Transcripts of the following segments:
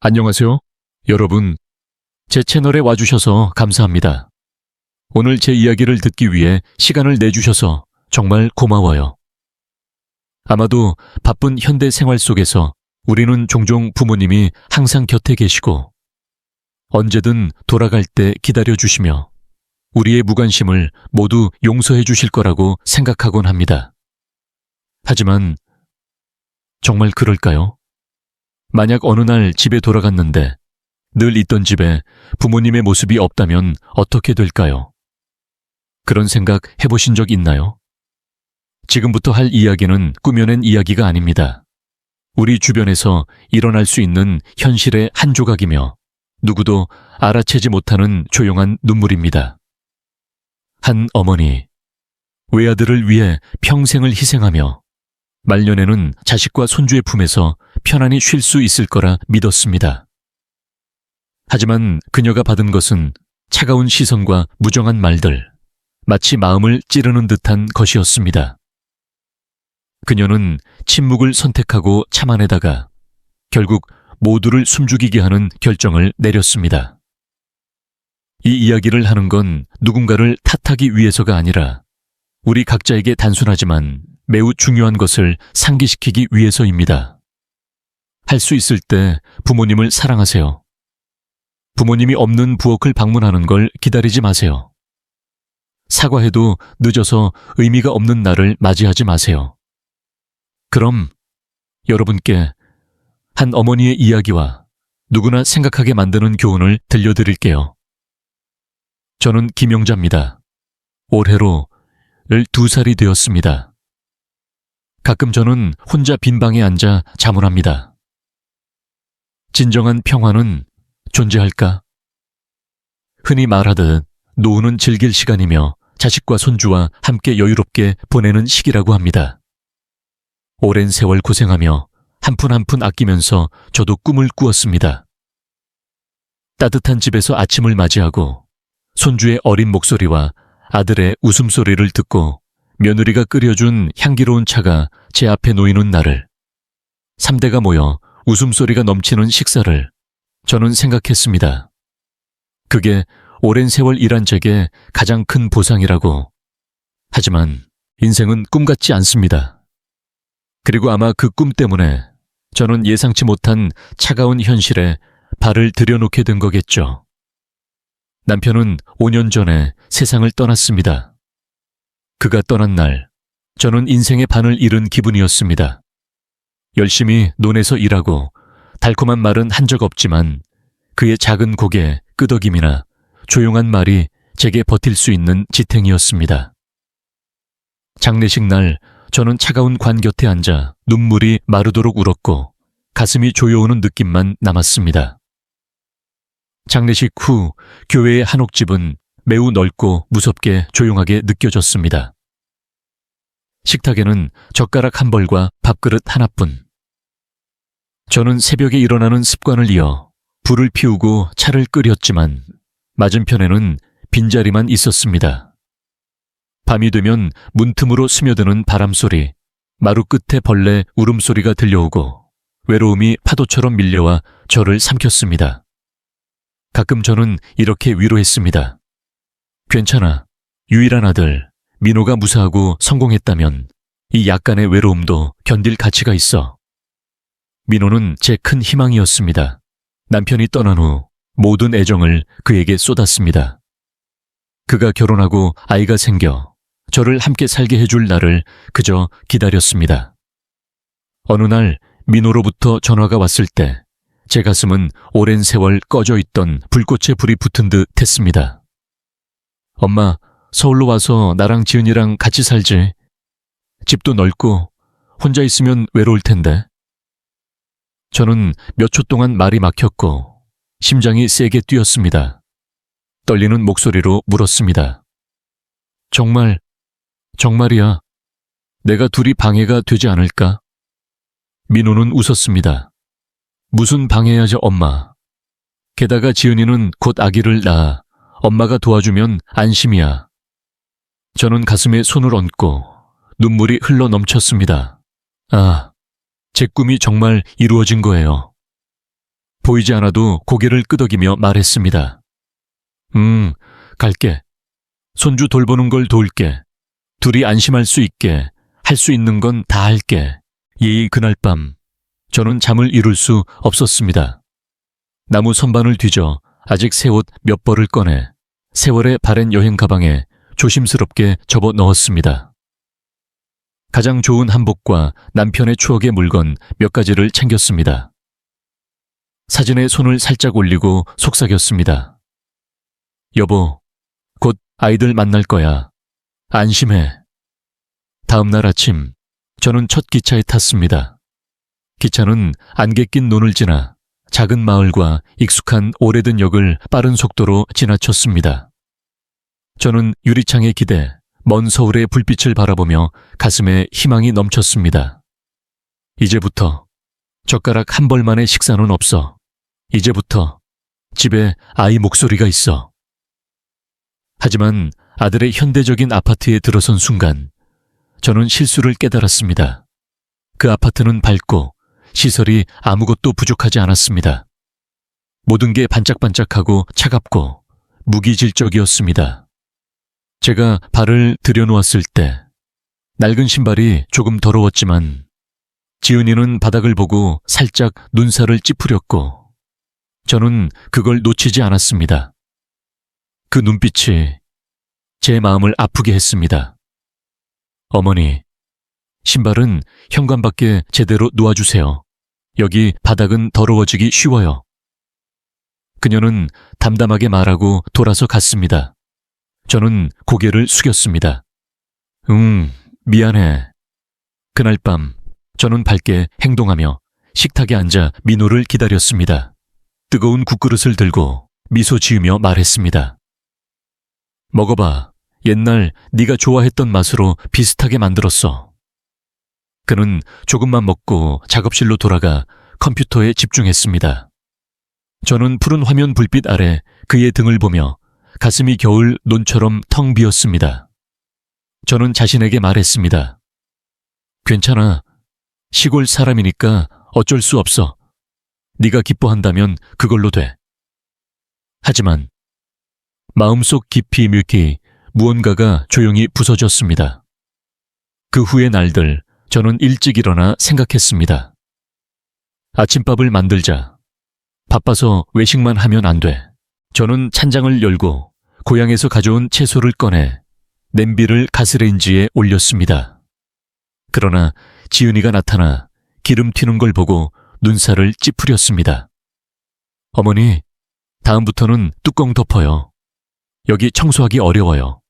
안녕하세요. 여러분, 제 채널에 와주셔서 감사합니다. 오늘 제 이야기를 듣기 위해 시간을 내주셔서 정말 고마워요. 아마도 바쁜 현대 생활 속에서 우리는 종종 부모님이 항상 곁에 계시고 언제든 돌아갈 때 기다려주시며 우리의 무관심을 모두 용서해 주실 거라고 생각하곤 합니다. 하지만 정말 그럴까요? 만약 어느 날 집에 돌아갔는데 늘 있던 집에 부모님의 모습이 없다면 어떻게 될까요? 그런 생각 해보신 적 있나요? 지금부터 할 이야기는 꾸며낸 이야기가 아닙니다. 우리 주변에서 일어날 수 있는 현실의 한 조각이며 누구도 알아채지 못하는 조용한 눈물입니다. 한 어머니, 외아들을 위해 평생을 희생하며 말년에는 자식과 손주의 품에서 편안히 쉴 수 있을 거라 믿었습니다. 하지만 그녀가 받은 것은 차가운 시선과 무정한 말들, 마치 마음을 찌르는 듯한 것이었습니다. 그녀는 침묵을 선택하고 참아내다가 결국 모두를 숨죽이게 하는 결정을 내렸습니다. 이 이야기를 하는 건 누군가를 탓하기 위해서가 아니라 우리 각자에게 단순하지만 매우 중요한 것을 상기시키기 위해서입니다. 할 수 있을 때 부모님을 사랑하세요. 부모님이 없는 부엌을 방문하는 걸 기다리지 마세요. 사과해도 늦어서 의미가 없는 날을 맞이하지 마세요. 그럼 여러분께 한 어머니의 이야기와 누구나 생각하게 만드는 교훈을 들려드릴게요. 저는 김영자입니다. 올해로 12살이 되었습니다. 가끔 저는 혼자 빈 방에 앉아 자문합니다. 진정한 평화는 존재할까? 흔히 말하듯 노후는 즐길 시간이며 자식과 손주와 함께 여유롭게 보내는 시기라고 합니다. 오랜 세월 고생하며 한 푼 한 푼 아끼면서 저도 꿈을 꾸었습니다. 따뜻한 집에서 아침을 맞이하고 손주의 어린 목소리와 아들의 웃음소리를 듣고 며느리가 끓여준 향기로운 차가 제 앞에 놓이는 날을, 3대가 모여 웃음소리가 넘치는 식사를 저는 생각했습니다. 그게 오랜 세월 일한 제게 가장 큰 보상이라고. 하지만 인생은 꿈 같지 않습니다. 그리고 아마 그 꿈 때문에 저는 예상치 못한 차가운 현실에 발을 들여놓게 된 거겠죠. 남편은 5년 전에 세상을 떠났습니다. 그가 떠난 날, 저는 인생의 반을 잃은 기분이었습니다. 열심히 논에서 일하고 달콤한 말은 한 적 없지만 그의 작은 고개 끄덕임이나 조용한 말이 제게 버틸 수 있는 지탱이었습니다. 장례식 날 저는 차가운 관 곁에 앉아 눈물이 마르도록 울었고 가슴이 조여오는 느낌만 남았습니다. 장례식 후 교회의 한옥집은 매우 넓고 무섭게 조용하게 느껴졌습니다. 식탁에는 젓가락 한 벌과 밥그릇 하나뿐. 저는 새벽에 일어나는 습관을 이어 불을 피우고 차를 끓였지만 맞은편에는 빈자리만 있었습니다. 밤이 되면 문틈으로 스며드는 바람소리, 마루 끝에 벌레 울음소리가 들려오고 외로움이 파도처럼 밀려와 저를 삼켰습니다. 가끔 저는 이렇게 위로했습니다. 괜찮아. 유일한 아들 민호가 무사하고 성공했다면 이 약간의 외로움도 견딜 가치가 있어. 민호는 제 큰 희망이었습니다. 남편이 떠난 후 모든 애정을 그에게 쏟았습니다. 그가 결혼하고 아이가 생겨 저를 함께 살게 해줄 날을 그저 기다렸습니다. 어느 날 민호로부터 전화가 왔을 때 제 가슴은 오랜 세월 꺼져 있던 불꽃에 불이 붙은 듯 했습니다. 엄마, 서울로 와서 나랑 지은이랑 같이 살지. 집도 넓고 혼자 있으면 외로울 텐데. 저는 몇 초 동안 말이 막혔고 심장이 세게 뛰었습니다. 떨리는 목소리로 물었습니다. 정말이야. 내가 둘이 방해가 되지 않을까? 민호는 웃었습니다. 무슨 방해야죠, 엄마. 게다가 지은이는 곧 아기를 낳아 엄마가 도와주면 안심이야. 저는 가슴에 손을 얹고 눈물이 흘러 넘쳤습니다. 아, 제 꿈이 정말 이루어진 거예요. 보이지 않아도 고개를 끄덕이며 말했습니다. 갈게. 손주 돌보는 걸 도울게. 둘이 안심할 수 있게 할 수 있는 건 다 할게. 이 그날 밤 저는 잠을 이룰 수 없었습니다. 나무 선반을 뒤져 아직 새 옷 몇 벌을 꺼내 세월의 바랜 여행 가방에 조심스럽게 접어 넣었습니다. 가장 좋은 한복과 남편의 추억의 물건 몇 가지를 챙겼습니다. 사진에 손을 살짝 올리고 속삭였습니다. 여보, 곧 아이들 만날 거야. 안심해. 다음 날 아침, 저는 첫 기차에 탔습니다. 기차는 안개 낀 논을 지나 작은 마을과 익숙한 오래된 역을 빠른 속도로 지나쳤습니다. 저는 유리창에 기대 먼 서울의 불빛을 바라보며 가슴에 희망이 넘쳤습니다. 이제부터 젓가락 한 벌만의 식사는 없어. 이제부터 집에 아이 목소리가 있어. 하지만 아들의 현대적인 아파트에 들어선 순간 저는 실수를 깨달았습니다. 그 아파트는 밝고 시설이 아무것도 부족하지 않았습니다. 모든 게 반짝반짝하고 차갑고 무기질적이었습니다. 제가 발을 들여놓았을 때 낡은 신발이 조금 더러웠지만 지은이는 바닥을 보고 살짝 눈살을 찌푸렸고 저는 그걸 놓치지 않았습니다. 그 눈빛이 제 마음을 아프게 했습니다. 어머니, 신발은 현관밖에 제대로 놓아주세요. 여기 바닥은 더러워지기 쉬워요. 그녀는 담담하게 말하고 돌아서 갔습니다. 저는 고개를 숙였습니다. 미안해. 그날 밤 저는 밝게 행동하며 식탁에 앉아 민호를 기다렸습니다. 뜨거운 국그릇을 들고 미소 지으며 말했습니다. 먹어봐. 옛날 네가 좋아했던 맛으로 비슷하게 만들었어. 그는 조금만 먹고 작업실로 돌아가 컴퓨터에 집중했습니다. 저는 푸른 화면 불빛 아래 그의 등을 보며 가슴이 겨울 논처럼 텅 비었습니다. 저는 자신에게 말했습니다. 괜찮아. 시골 사람이니까 어쩔 수 없어. 네가 기뻐한다면 그걸로 돼. 하지만 마음속 깊이 묵히 무언가가 조용히 부서졌습니다. 그 후의 날들 저는 일찍 일어나 생각했습니다. 아침밥을 만들자. 바빠서 외식만 하면 안 돼. 저는 찬장을 열고 고향에서 가져온 채소를 꺼내 냄비를 가스레인지에 올렸습니다. 그러나 지은이가 나타나 기름 튀는 걸 보고 눈살을 찌푸렸습니다. 어머니, 다음부터는 뚜껑 덮어요. 여기 청소하기 어려워요.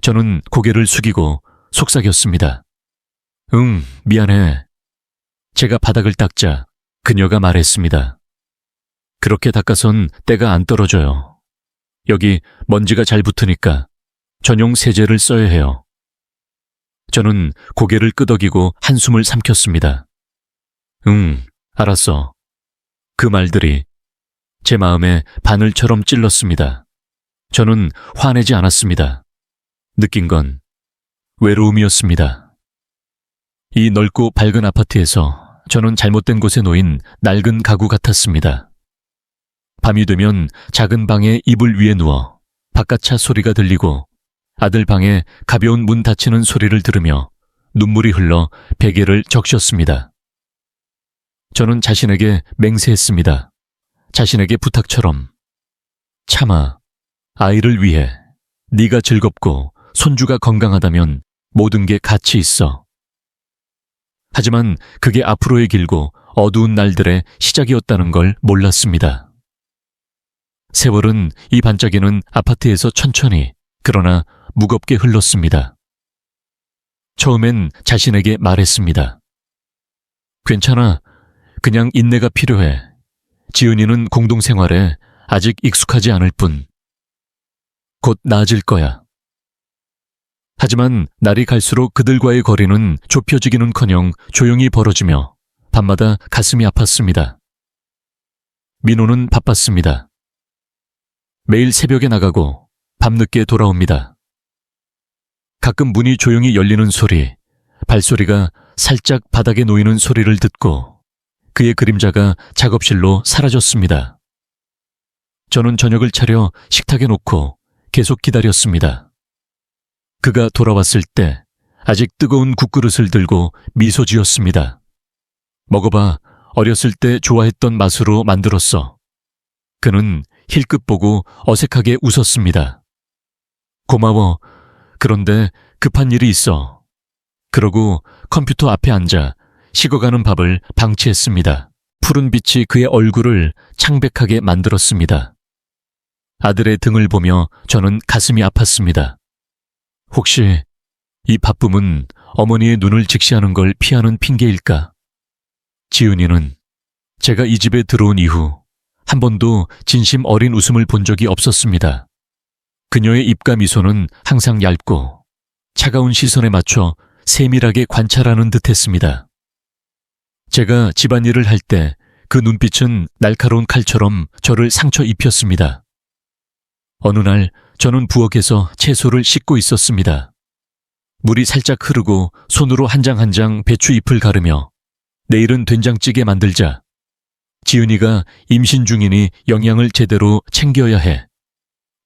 저는 고개를 숙이고 속삭였습니다. 미안해. 제가 바닥을 닦자 그녀가 말했습니다. 그렇게 닦아선 때가 안 떨어져요. 여기 먼지가 잘 붙으니까 전용 세제를 써야 해요. 저는 고개를 끄덕이고 한숨을 삼켰습니다. 알았어. 그 말들이 제 마음에 바늘처럼 찔렀습니다. 저는 화내지 않았습니다. 느낀 건 외로움이었습니다. 이 넓고 밝은 아파트에서 저는 잘못된 곳에 놓인 낡은 가구 같았습니다. 밤이 되면 작은 방에 이불 위에 누워 바깥차 소리가 들리고 아들 방에 가벼운 문 닫히는 소리를 들으며 눈물이 흘러 베개를 적셨습니다. 저는 자신에게 맹세했습니다. 자신에게 부탁처럼. 참아, 아이를 위해 네가 즐겁고 손주가 건강하다면 모든 게 가치 있어. 하지만 그게 앞으로의 길고 어두운 날들의 시작이었다는 걸 몰랐습니다. 세월은 이 반짝이는 아파트에서 천천히 그러나 무겁게 흘렀습니다. 처음엔 자신에게 말했습니다. 괜찮아. 그냥 인내가 필요해. 지은이는 공동생활에 아직 익숙하지 않을 뿐. 곧 나아질 거야. 하지만 날이 갈수록 그들과의 거리는 좁혀지기는커녕 조용히 벌어지며 밤마다 가슴이 아팠습니다. 민호는 바빴습니다. 매일 새벽에 나가고 밤늦게 돌아옵니다. 가끔 문이 조용히 열리는 소리, 발소리가 살짝 바닥에 놓이는 소리를 듣고 그의 그림자가 작업실로 사라졌습니다. 저는 저녁을 차려 식탁에 놓고 계속 기다렸습니다. 그가 돌아왔을 때 아직 뜨거운 국그릇을 들고 미소 지었습니다. 먹어봐, 어렸을 때 좋아했던 맛으로 만들었어. 그는 힐끗 보고 어색하게 웃었습니다. 고마워. 그런데 급한 일이 있어. 그러고 컴퓨터 앞에 앉아 식어가는 밥을 방치했습니다. 푸른 빛이 그의 얼굴을 창백하게 만들었습니다. 아들의 등을 보며 저는 가슴이 아팠습니다. 혹시 이 바쁨은 어머니의 눈을 직시하는 걸 피하는 핑계일까? 지은이는 제가 이 집에 들어온 이후 한 번도 진심 어린 웃음을 본 적이 없었습니다. 그녀의 입과 미소는 항상 얇고 차가운 시선에 맞춰 세밀하게 관찰하는 듯했습니다. 제가 집안일을 할 때 그 눈빛은 날카로운 칼처럼 저를 상처 입혔습니다. 어느 날 저는 부엌에서 채소를 씻고 있었습니다. 물이 살짝 흐르고 손으로 한 장 한 장 배추잎을 가르며 내일은 된장찌개 만들자. 지은이가 임신 중이니 영양을 제대로 챙겨야 해.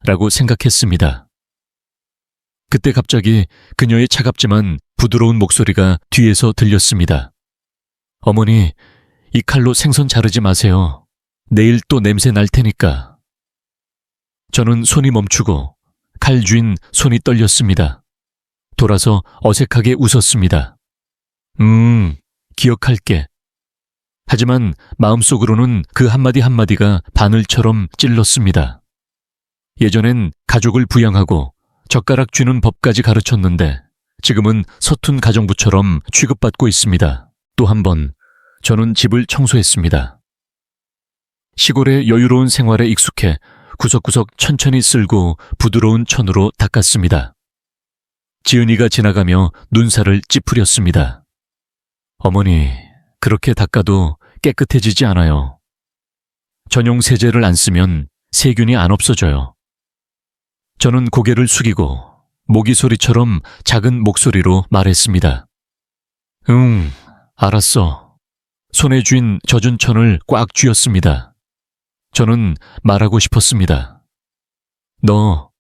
라고 생각했습니다. 그때 갑자기 그녀의 차갑지만 부드러운 목소리가 뒤에서 들렸습니다. 어머니, 이 칼로 생선 자르지 마세요. 내일 또 냄새 날 테니까. 저는 손이 멈추고 칼 쥔 손이 떨렸습니다. 돌아서 어색하게 웃었습니다. 기억할게. 하지만 마음속으로는 그 한마디 한마디가 바늘처럼 찔렀습니다. 예전엔 가족을 부양하고 젓가락 쥐는 법까지 가르쳤는데 지금은 서툰 가정부처럼 취급받고 있습니다. 또 한 번 저는 집을 청소했습니다. 시골의 여유로운 생활에 익숙해 구석구석 천천히 쓸고 부드러운 천으로 닦았습니다. 지은이가 지나가며 눈살을 찌푸렸습니다. 어머니, 그렇게 닦아도 깨끗해지지 않아요. 전용 세제를 안 쓰면 세균이 안 없어져요. 저는 고개를 숙이고 모기 소리처럼 작은 목소리로 말했습니다. 알았어. 손에 쥔 젖은 천을 꽉 쥐었습니다. 저는 말하고 싶었습니다. 너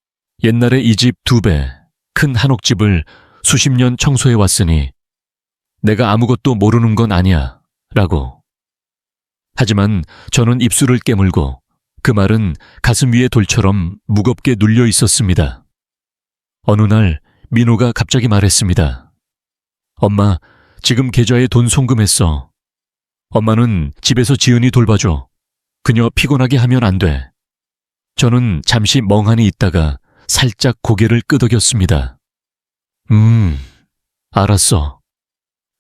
옛날에 이 집 2배 큰 한옥집을 수십 년 청소해 왔으니 내가 아무것도 모르는 건 아니야 라고. 하지만 저는 입술을 깨물고 그 말은 가슴 위에 돌처럼 무겁게 눌려 있었습니다. 어느 날 민호가 갑자기 말했습니다. 엄마, 지금 계좌에 돈 송금했어. 엄마는 집에서 지은이 돌봐줘. 그녀 피곤하게 하면 안 돼. 저는 잠시 멍하니 있다가 살짝 고개를 끄덕였습니다. 알았어.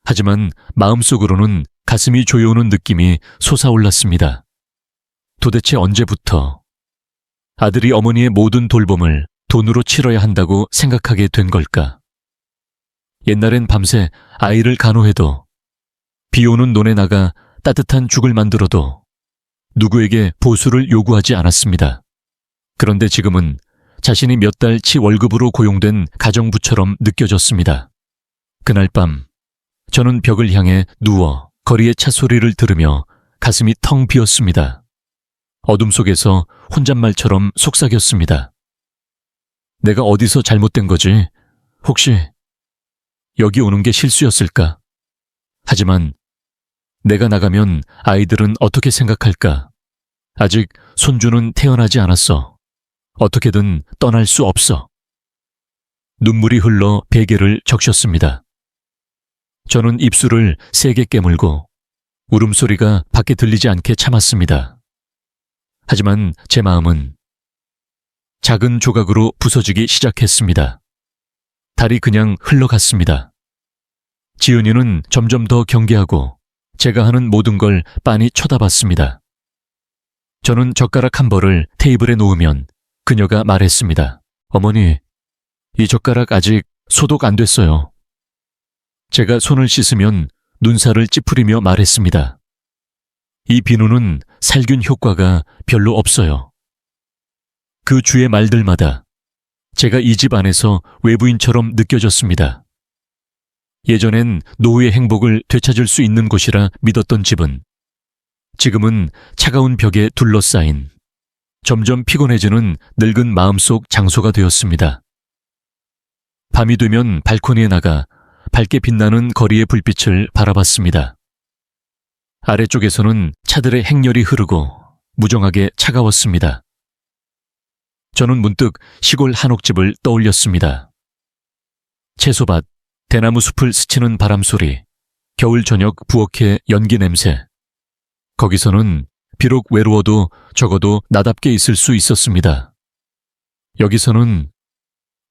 하지만 마음속으로는 가슴이 조여오는 느낌이 솟아올랐습니다. 도대체 언제부터 아들이 어머니의 모든 돌봄을 돈으로 치러야 한다고 생각하게 된 걸까? 옛날엔 밤새 아이를 간호해도 비 오는 논에 나가 따뜻한 죽을 만들어도 누구에게 보수를 요구하지 않았습니다. 그런데 지금은 자신이 몇 달치 월급으로 고용된 가정부처럼 느껴졌습니다. 그날 밤 저는 벽을 향해 누워 거리의 차 소리를 들으며 가슴이 텅 비었습니다. 어둠 속에서 혼잣말처럼 속삭였습니다. 내가 어디서 잘못된 거지? 혹시 여기 오는 게 실수였을까? 하지만 내가 나가면 아이들은 어떻게 생각할까? 아직 손주는 태어나지 않았어. 어떻게든 떠날 수 없어. 눈물이 흘러 베개를 적셨습니다. 저는 입술을 세게 깨물고 울음소리가 밖에 들리지 않게 참았습니다. 하지만 제 마음은 작은 조각으로 부서지기 시작했습니다. 달이 그냥 흘러갔습니다. 지은이는 점점 더 경계하고 제가 하는 모든 걸 빤히 쳐다봤습니다. 저는 젓가락 한 벌을 테이블에 놓으면 그녀가 말했습니다. 어머니, 이 젓가락 아직 소독 안 됐어요. 제가 손을 씻으면 눈살을 찌푸리며 말했습니다. 이 비누는 살균 효과가 별로 없어요. 그 주의 말들마다 제가 이 집 안에서 외부인처럼 느껴졌습니다. 예전엔 노후의 행복을 되찾을 수 있는 곳이라 믿었던 집은 지금은 차가운 벽에 둘러싸인 점점 피곤해지는 늙은 마음속 장소가 되었습니다. 밤이 되면 발코니에 나가 밝게 빛나는 거리의 불빛을 바라봤습니다. 아래쪽에서는 차들의 행렬이 흐르고 무정하게 차가웠습니다. 저는 문득 시골 한옥집을 떠올렸습니다. 채소밭, 대나무 숲을 스치는 바람소리, 겨울 저녁 부엌의 연기 냄새. 거기서는 비록 외로워도 적어도 나답게 있을 수 있었습니다. 여기서는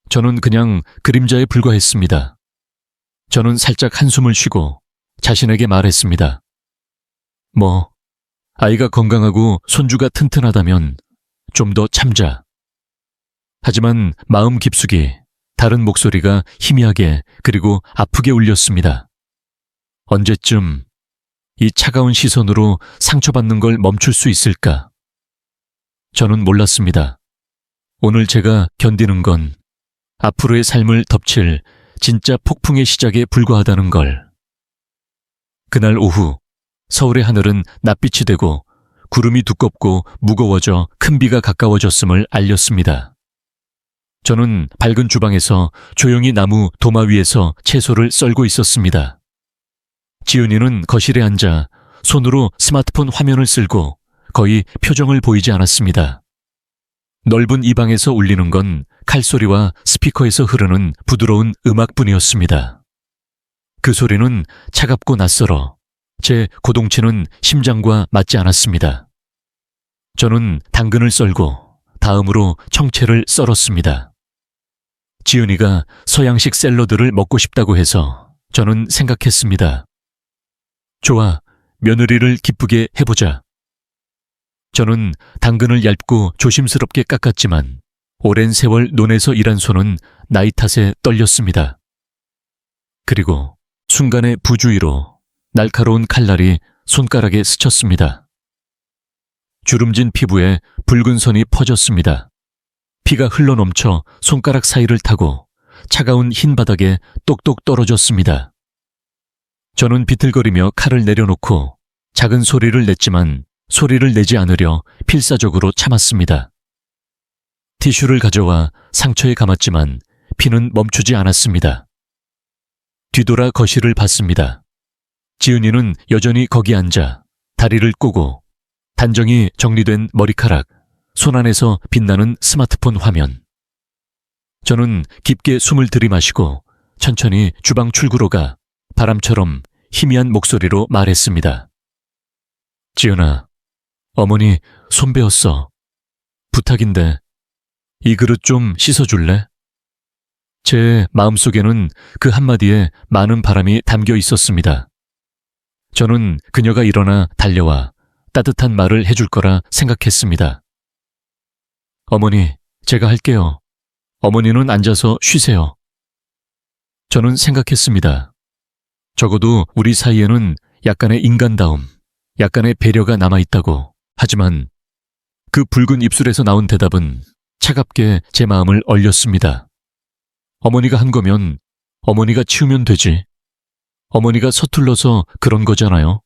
저는 그냥 그림자에 불과했습니다. 저는 살짝 한숨을 쉬고 자신에게 말했습니다. 아이가 건강하고 손주가 튼튼하다면 좀 더 참자. 하지만 마음 깊숙이 다른 목소리가 희미하게 그리고 아프게 울렸습니다. 언제쯤 이 차가운 시선으로 상처받는 걸 멈출 수 있을까? 저는 몰랐습니다. 오늘 제가 견디는 건 앞으로의 삶을 덮칠 진짜 폭풍의 시작에 불과하다는 걸. 그날 오후 서울의 하늘은 낯빛이 되고 구름이 두껍고 무거워져 큰 비가 가까워졌음을 알렸습니다. 저는 밝은 주방에서 조용히 나무 도마 위에서 채소를 썰고 있었습니다. 지은이는 거실에 앉아 손으로 스마트폰 화면을 쓸고 거의 표정을 보이지 않았습니다. 넓은 이 방에서 울리는 건 칼소리와 스피커에서 흐르는 부드러운 음악뿐이었습니다. 그 소리는 차갑고 낯설어 제 고동치는 심장과 맞지 않았습니다. 저는 당근을 썰고 다음으로 청채를 썰었습니다. 지은이가 서양식 샐러드를 먹고 싶다고 해서 저는 생각했습니다. 좋아, 며느리를 기쁘게 해보자. 저는 당근을 얇고 조심스럽게 깎았지만 오랜 세월 논에서 일한 손은 나이 탓에 떨렸습니다. 그리고 순간의 부주의로 날카로운 칼날이 손가락에 스쳤습니다. 주름진 피부에 붉은 선이 퍼졌습니다. 피가 흘러넘쳐 손가락 사이를 타고 차가운 흰 바닥에 똑똑 떨어졌습니다. 저는 비틀거리며 칼을 내려놓고 작은 소리를 냈지만 소리를 내지 않으려 필사적으로 참았습니다. 티슈를 가져와 상처에 감았지만 피는 멈추지 않았습니다. 뒤돌아 거실을 봤습니다. 지은이는 여전히 거기 앉아 다리를 꼬고 단정히 정리된 머리카락, 손안에서 빛나는 스마트폰 화면. 저는 깊게 숨을 들이마시고 천천히 주방 출구로 가 바람처럼 희미한 목소리로 말했습니다. 지은아, 어머니 손 베었어. 부탁인데 이 그릇 좀 씻어줄래? 제 마음속에는 그 한마디에 많은 바람이 담겨 있었습니다. 저는 그녀가 일어나 달려와 따뜻한 말을 해줄 거라 생각했습니다. 어머니, 제가 할게요. 어머니는 앉아서 쉬세요. 저는 생각했습니다. 적어도 우리 사이에는 약간의 인간다움, 약간의 배려가 남아있다고. 하지만 그 붉은 입술에서 나온 대답은 차갑게 제 마음을 얼렸습니다. 어머니가 한 거면 어머니가 치우면 되지. 어머니가 서툴러서 그런 거잖아요.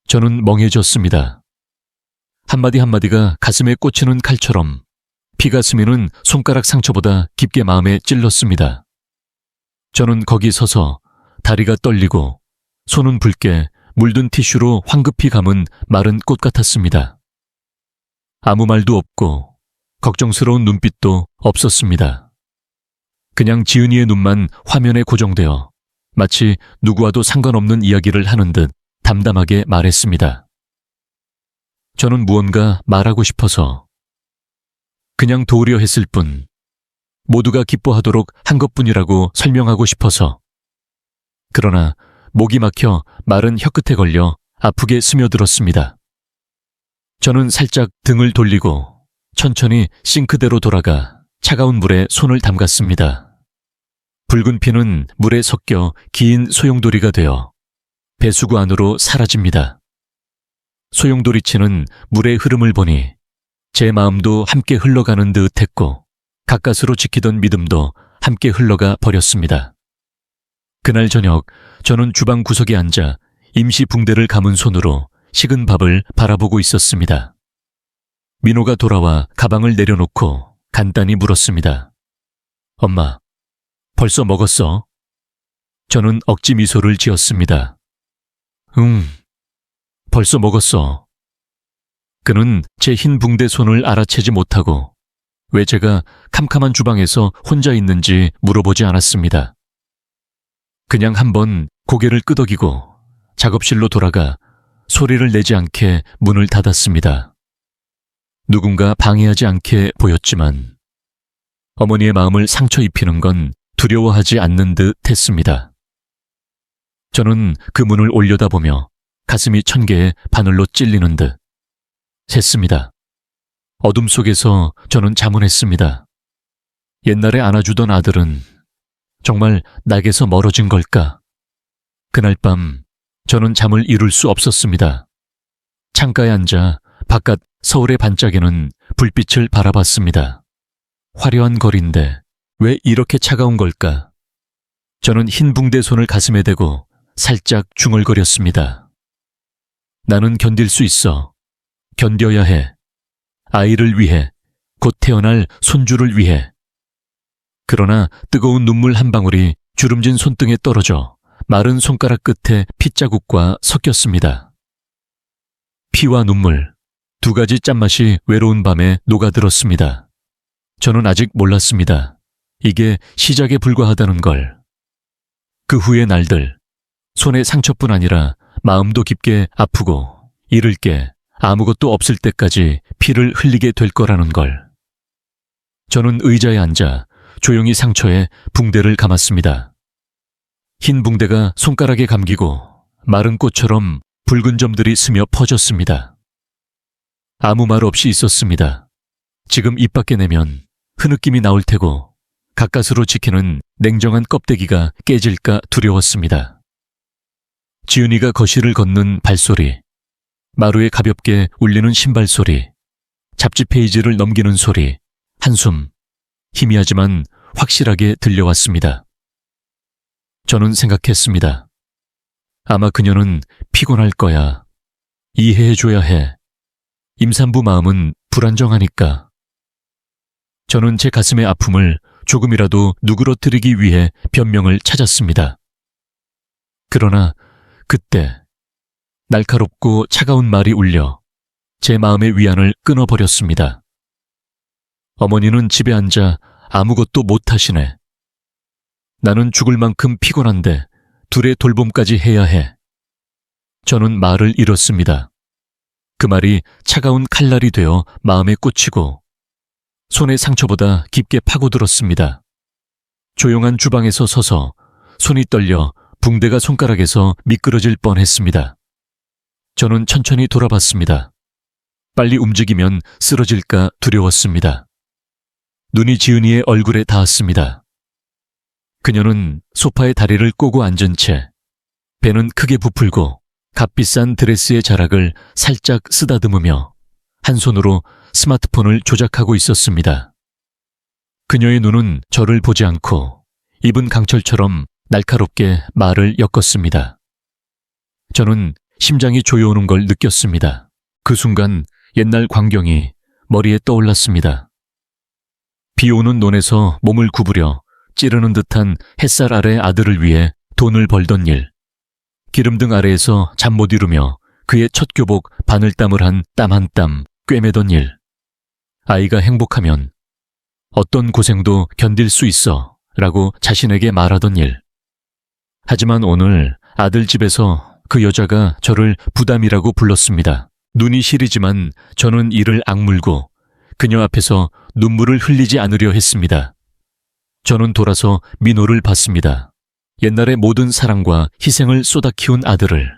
저는 멍해졌습니다. 한마디 한마디가 가슴에 꽂히는 칼처럼 피가 스미는 손가락 상처보다 깊게 마음에 찔렀습니다. 저는 거기 서서 다리가 떨리고 손은 붉게 물든 티슈로 황급히 감은 마른 꽃 같았습니다. 아무 말도 없고 걱정스러운 눈빛도 없었습니다. 그냥 지은이의 눈만 화면에 고정되어 마치 누구와도 상관없는 이야기를 하는 듯 담담하게 말했습니다. 저는 무언가 말하고 싶어서 그냥 도우려 했을 뿐 모두가 기뻐하도록 한 것뿐이라고 설명하고 싶어서 그러나 목이 막혀 말은 혀끝에 걸려 아프게 스며들었습니다. 저는 살짝 등을 돌리고 천천히 싱크대로 돌아가 차가운 물에 손을 담갔습니다. 붉은 피는 물에 섞여 긴 소용돌이가 되어 배수구 안으로 사라집니다. 소용돌이치는 물의 흐름을 보니 제 마음도 함께 흘러가는 듯 했고 가까스로 지키던 믿음도 함께 흘러가 버렸습니다. 그날 저녁 저는 주방 구석에 앉아 임시 붕대를 감은 손으로 식은 밥을 바라보고 있었습니다. 민호가 돌아와 가방을 내려놓고 간단히 물었습니다. 엄마, 벌써 먹었어? 저는 억지 미소를 지었습니다. 응, 벌써 먹었어. 그는 제 흰 붕대 손을 알아채지 못하고 왜 제가 캄캄한 주방에서 혼자 있는지 물어보지 않았습니다. 그냥 한번 고개를 끄덕이고 작업실로 돌아가 소리를 내지 않게 문을 닫았습니다. 누군가 방해하지 않게 보였지만 어머니의 마음을 상처 입히는 건 두려워하지 않는 듯 했습니다. 저는 그 문을 올려다보며 가슴이 1000개의 바늘로 찔리는 듯 샜습니다. 어둠 속에서 저는 자문했습니다. 옛날에 안아주던 아들은 정말 낙에서 멀어진 걸까? 그날 밤 저는 잠을 이룰 수 없었습니다. 창가에 앉아 바깥 서울의 반짝이는 불빛을 바라봤습니다. 화려한 거리인데 왜 이렇게 차가운 걸까? 저는 흰 붕대 손을 가슴에 대고 살짝 중얼거렸습니다. 나는 견딜 수 있어. 견뎌야 해. 아이를 위해, 곧 태어날 손주를 위해. 그러나 뜨거운 눈물 한 방울이 주름진 손등에 떨어져 마른 손가락 끝에 핏자국과 섞였습니다. 피와 눈물, 두 가지 짠맛이 외로운 밤에 녹아들었습니다. 저는 아직 몰랐습니다. 이게 시작에 불과하다는 걸. 그 후의 날들, 손의 상처뿐 아니라 마음도 깊게 아프고 잃을 게 아무것도 없을 때까지 피를 흘리게 될 거라는 걸. 저는 의자에 앉아 조용히 상처에 붕대를 감았습니다. 흰 붕대가 손가락에 감기고 마른 꽃처럼 붉은 점들이 스며 퍼졌습니다. 아무 말 없이 있었습니다. 지금 입 밖에 내면 흐느낌이 나올 테고 가까스로 지키는 냉정한 껍데기가 깨질까 두려웠습니다. 지은이가 거실을 걷는 발소리, 마루에 가볍게 울리는 신발 소리, 잡지 페이지를 넘기는 소리, 한숨, 희미하지만 확실하게 들려왔습니다. 저는 생각했습니다. 아마 그녀는 피곤할 거야. 이해해줘야 해. 임산부 마음은 불안정하니까. 저는 제 가슴의 아픔을 조금이라도 누그러뜨리기 위해 변명을 찾았습니다. 그러나 그때 날카롭고 차가운 말이 울려 제 마음의 위안을 끊어버렸습니다. 어머니는 집에 앉아 아무것도 못하시네. 나는 죽을 만큼 피곤한데 둘의 돌봄까지 해야 해. 저는 말을 잃었습니다. 그 말이 차가운 칼날이 되어 마음에 꽂히고 손의 상처보다 깊게 파고들었습니다. 조용한 주방에서 서서 손이 떨려 붕대가 손가락에서 미끄러질 뻔했습니다. 저는 천천히 돌아봤습니다. 빨리 움직이면 쓰러질까 두려웠습니다. 눈이 지은이의 얼굴에 닿았습니다. 그녀는 소파에 다리를 꼬고 앉은 채 배는 크게 부풀고 값비싼 드레스의 자락을 살짝 쓰다듬으며 한 손으로 스마트폰을 조작하고 있었습니다. 그녀의 눈은 저를 보지 않고 입은 강철처럼 날카롭게 말을 엮었습니다. 저는 심장이 조여오는 걸 느꼈습니다. 그 순간 옛날 광경이 머리에 떠올랐습니다. 비 오는 논에서 몸을 구부려 찌르는 듯한 햇살 아래 아들을 위해 돈을 벌던 일, 기름등 아래에서 잠 못 이루며 그의 첫 교복 바늘땀을 한 땀 한 땀 꿰매던 일, 아이가 행복하면 어떤 고생도 견딜 수 있어 라고 자신에게 말하던 일. 하지만 오늘 아들 집에서 그 여자가 저를 부담이라고 불렀습니다. 눈이 시리지만 저는 이를 악물고 그녀 앞에서 눈물을 흘리지 않으려 했습니다. 저는 돌아서 민호를 봤습니다. 옛날의 모든 사랑과 희생을 쏟아 키운 아들을.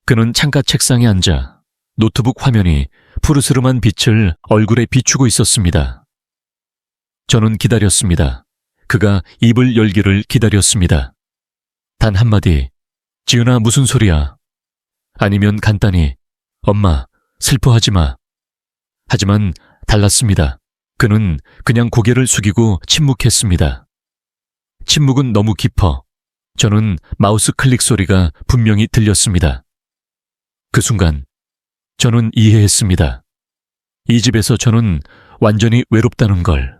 그는 창가 책상에 앉아 노트북 화면이 푸르스름한 빛을 얼굴에 비추고 있었습니다. 저는 기다렸습니다. 그가 입을 열기를 기다렸습니다. 단 한마디, 지은아 무슨 소리야? 아니면 간단히, 엄마 슬퍼하지 마. 하지만 달랐습니다. 그는 그냥 고개를 숙이고 침묵했습니다. 침묵은 너무 깊어 저는 마우스 클릭 소리가 분명히 들렸습니다. 그 순간 저는 이해했습니다. 이 집에서 저는 완전히 외롭다는 걸.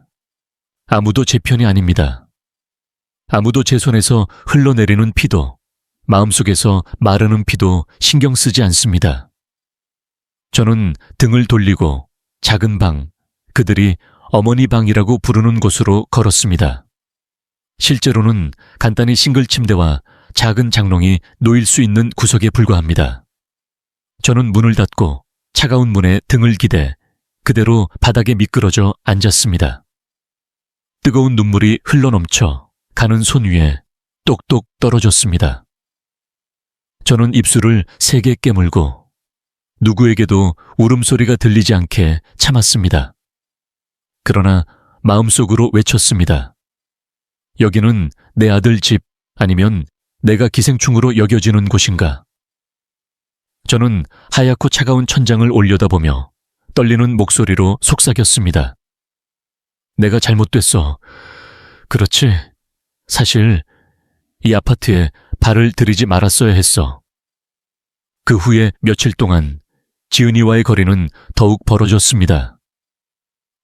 아무도 제 편이 아닙니다. 아무도 제 손에서 흘러내리는 피도, 마음속에서 마르는 피도 신경 쓰지 않습니다. 저는 등을 돌리고 작은 방, 그들이 어머니 방이라고 부르는 곳으로 걸었습니다. 실제로는 간단히 싱글 침대와 작은 장롱이 놓일 수 있는 구석에 불과합니다. 저는 문을 닫고 차가운 문에 등을 기대 그대로 바닥에 미끄러져 앉았습니다. 뜨거운 눈물이 흘러넘쳐 가는 손 위에 똑똑 떨어졌습니다. 저는 입술을 세게 깨물고 누구에게도 울음소리가 들리지 않게 참았습니다. 그러나 마음속으로 외쳤습니다. 여기는 내 아들 집 아니면 내가 기생충으로 여겨지는 곳인가? 저는 하얗고 차가운 천장을 올려다보며 떨리는 목소리로 속삭였습니다. 내가 잘못됐어. 그렇지. 사실 이 아파트에 발을 들이지 말았어야 했어. 그 후에 며칠 동안 지은이와의 거리는 더욱 벌어졌습니다.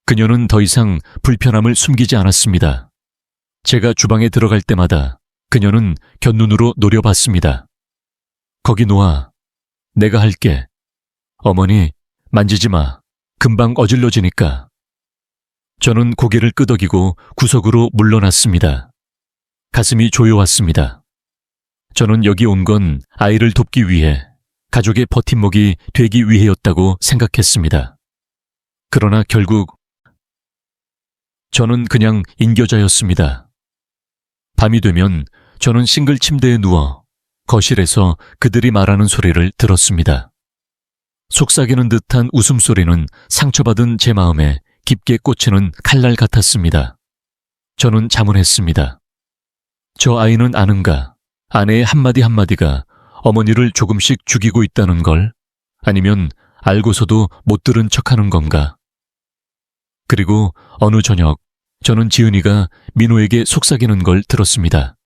그녀는 더 이상 불편함을 숨기지 않았습니다. 제가 주방에 들어갈 때마다 그녀는 곁눈으로 노려봤습니다. 거기 놓아. 내가 할게. 어머니, 만지지 마. 금방 어질러지니까. 저는 고개를 끄덕이고 구석으로 물러났습니다. 가슴이 조여왔습니다. 저는 여기 온 건 아이를 돕기 위해, 가족의 버팀목이 되기 위해였다고 생각했습니다. 그러나 결국 저는 그냥 인겨자였습니다. 밤이 되면 저는 싱글 침대에 누워 거실에서 그들이 말하는 소리를 들었습니다. 속삭이는 듯한 웃음소리는 상처받은 제 마음에 깊게 꽂히는 칼날 같았습니다. 저는 자문했습니다. 저 아이는 아는가? 아내의 한마디 한마디가 어머니를 조금씩 죽이고 있다는 걸? 아니면 알고서도 못 들은 척하는 건가? 그리고 어느 저녁 저는 지은이가 민호에게 속삭이는 걸 들었습니다.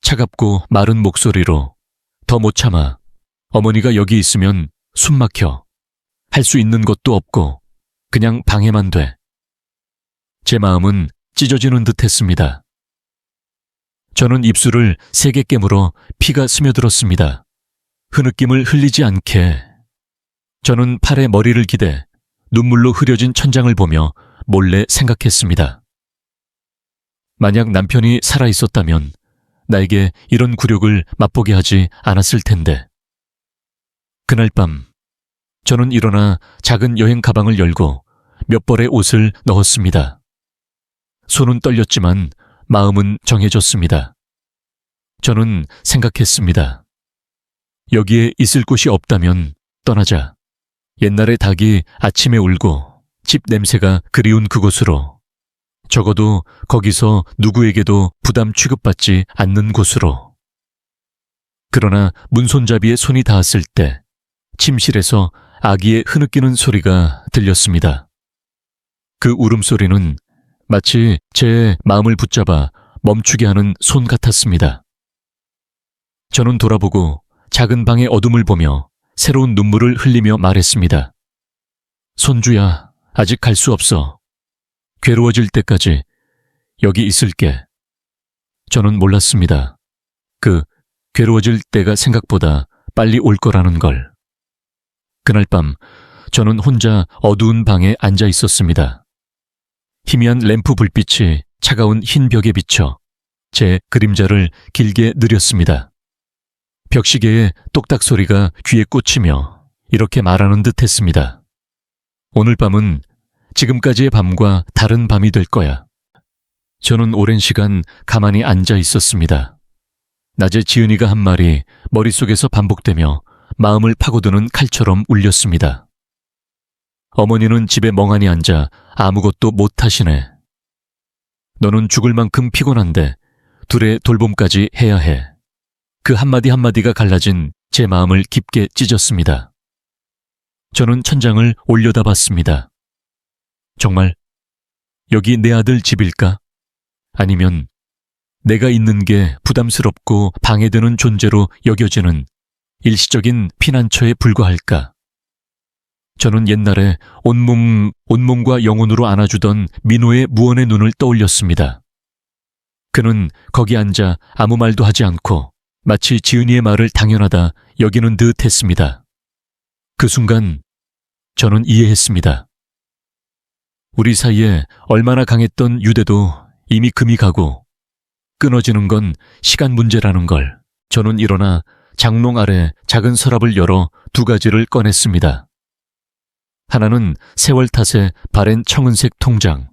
차갑고 마른 목소리로 더 못 참아. 어머니가 여기 있으면 숨 막혀. 할 수 있는 것도 없고 그냥 방해만 돼. 제 마음은 찢어지는 듯 했습니다. 저는 입술을 세게 깨물어 피가 스며들었습니다. 흐느낌을 흘리지 않게. 저는 팔에 머리를 기대 눈물로 흐려진 천장을 보며 몰래 생각했습니다. 만약 남편이 살아있었다면 나에게 이런 굴욕을 맛보게 하지 않았을 텐데. 그날 밤 저는 일어나 작은 여행 가방을 열고 몇 벌의 옷을 넣었습니다. 손은 떨렸지만 마음은 정해졌습니다. 저는 생각했습니다. 여기에 있을 곳이 없다면 떠나자. 옛날의 닭이 아침에 울고 집 냄새가 그리운 그곳으로. 적어도 거기서 누구에게도 부담 취급받지 않는 곳으로. 그러나 문손잡이에 손이 닿았을 때 침실에서 아기의 흐느끼는 소리가 들렸습니다. 그 울음소리는 마치 제 마음을 붙잡아 멈추게 하는 손 같았습니다. 저는 돌아보고 작은 방의 어둠을 보며 새로운 눈물을 흘리며 말했습니다. 손주야, 아직 갈 수 없어. 괴로워질 때까지 여기 있을게. 저는 몰랐습니다. 괴로워질 때가 생각보다 빨리 올 거라는 걸. 그날 밤 저는 혼자 어두운 방에 앉아 있었습니다. 희미한 램프 불빛이 차가운 흰 벽에 비쳐 제 그림자를 길게 느렸습니다. 벽시계의 똑딱 소리가 귀에 꽂히며 이렇게 말하는 듯 했습니다. 오늘 밤은 지금까지의 밤과 다른 밤이 될 거야. 저는 오랜 시간 가만히 앉아 있었습니다. 낮에 지은이가 한 말이 머릿속에서 반복되며 마음을 파고드는 칼처럼 울렸습니다. 어머니는 집에 멍하니 앉아 아무것도 못하시네. 너는 죽을 만큼 피곤한데 둘의 돌봄까지 해야 해. 그 한마디 한마디가 갈라진 제 마음을 깊게 찢었습니다. 저는 천장을 올려다봤습니다. 정말 여기 내 아들 집일까? 아니면 내가 있는 게 부담스럽고 방해되는 존재로 여겨지는 일시적인 피난처에 불과할까? 저는 옛날에 온몸과 영혼으로 안아주던 민호의 무언의 눈을 떠올렸습니다. 그는 거기 앉아 아무 말도 하지 않고 마치 지은이의 말을 당연하다 여기는 듯 했습니다. 그 순간 저는 이해했습니다. 우리 사이에 얼마나 강했던 유대도 이미 금이 가고 끊어지는 건 시간 문제라는 걸 저는 일어나 장롱 아래 작은 서랍을 열어 2가지를 꺼냈습니다. 하나는 세월 탓에 바랜 청은색 통장,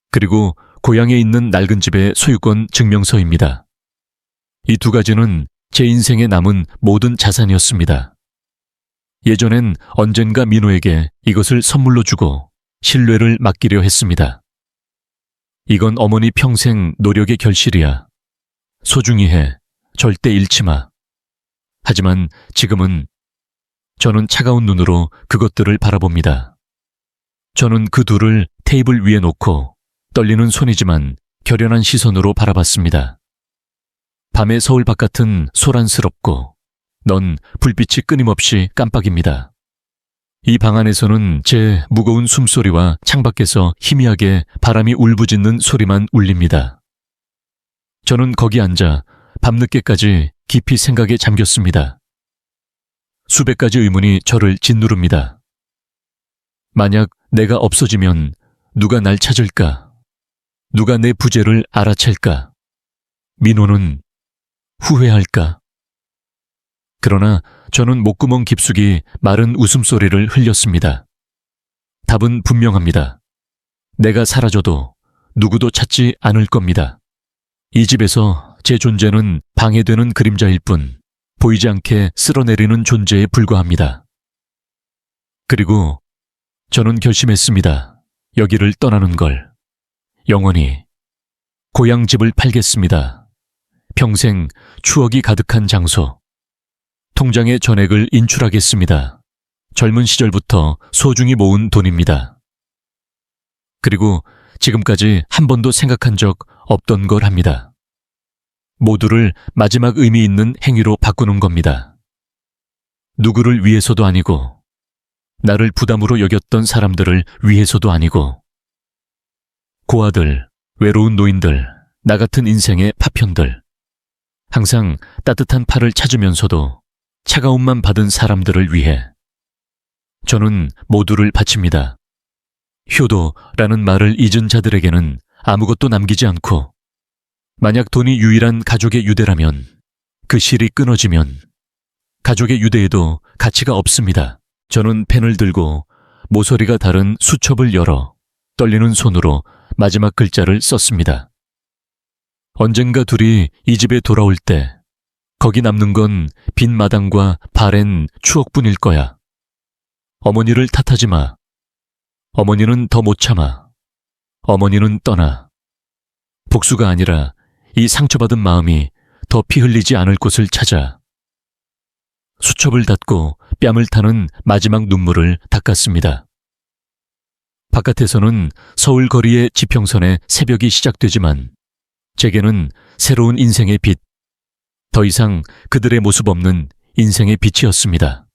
그리고 고향에 있는 낡은 집의 소유권 증명서입니다. 이 2가지는 제 인생에 남은 모든 자산이었습니다. 예전엔 언젠가 민호에게 이것을 선물로 주고 신뢰를 맡기려 했습니다. 이건 어머니 평생 노력의 결실이야. 소중히 해. 절대 잃지 마. 하지만 지금은 저는 차가운 눈으로 그것들을 바라봅니다. 저는 그 2를 테이블 위에 놓고 떨리는 손이지만 결연한 시선으로 바라봤습니다. 밤의 서울 바깥은 소란스럽고 넌 불빛이 끊임없이 깜빡입니다. 이 방 안에서는 제 무거운 숨소리와 창밖에서 희미하게 바람이 울부짖는 소리만 울립니다. 저는 거기 앉아 밤늦게까지 깊이 생각에 잠겼습니다. 수백 가지 의문이 저를 짓누릅니다. 만약 내가 없어지면 누가 날 찾을까? 누가 내 부재를 알아챌까? 민호는 후회할까? 그러나 저는 목구멍 깊숙이 마른 웃음소리를 흘렸습니다. 답은 분명합니다. 내가 사라져도 누구도 찾지 않을 겁니다. 이 집에서 제 존재는 방해되는 그림자일 뿐 보이지 않게 쓸어내리는 존재에 불과합니다. 그리고 저는 결심했습니다. 여기를 떠나는 걸. 영원히. 고향 집을 팔겠습니다. 평생 추억이 가득한 장소. 통장에 전액을 인출하겠습니다. 젊은 시절부터 소중히 모은 돈입니다. 그리고 지금까지 한 번도 생각한 적 없던 걸 합니다. 모두를 마지막 의미 있는 행위로 바꾸는 겁니다. 누구를 위해서도 아니고, 나를 부담으로 여겼던 사람들을 위해서도 아니고, 고아들, 외로운 노인들, 나 같은 인생의 파편들, 항상 따뜻한 팔을 찾으면서도 차가움만 받은 사람들을 위해 저는 모두를 바칩니다. 효도라는 말을 잊은 자들에게는 아무것도 남기지 않고, 만약 돈이 유일한 가족의 유대라면, 그 실이 끊어지면 가족의 유대에도 가치가 없습니다. 저는 펜을 들고 모서리가 다른 수첩을 열어 떨리는 손으로 마지막 글자를 썼습니다. 언젠가 둘이 이 집에 돌아올 때 거기 남는 건 빈 마당과 바랜 추억뿐일 거야. 어머니를 탓하지 마. 어머니는 더 못 참아. 어머니는 떠나. 복수가 아니라 이 상처받은 마음이 더 피 흘리지 않을 곳을 찾아. 수첩을 닫고 뺨을 타는 마지막 눈물을 닦았습니다. 바깥에서는 서울 거리의 지평선에 새벽이 시작되지만 제게는 새로운 인생의 빛, 더 이상 그들의 모습 없는 인생의 빛이었습니다.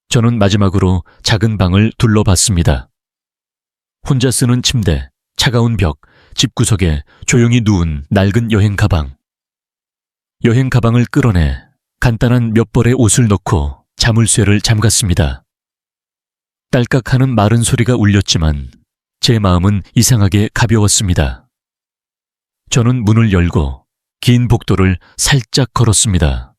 저는 마지막으로 작은 방을 둘러봤습니다. 혼자 쓰는 침대, 차가운 벽, 집구석에 조용히 누운 낡은 여행 가방. 여행 가방을 끌어내 간단한 몇 벌의 옷을 넣고 자물쇠를 잠갔습니다. 딸깍하는 마른 소리가 울렸지만 제 마음은 이상하게 가벼웠습니다. 저는 문을 열고 긴 복도를 살짝 걸었습니다.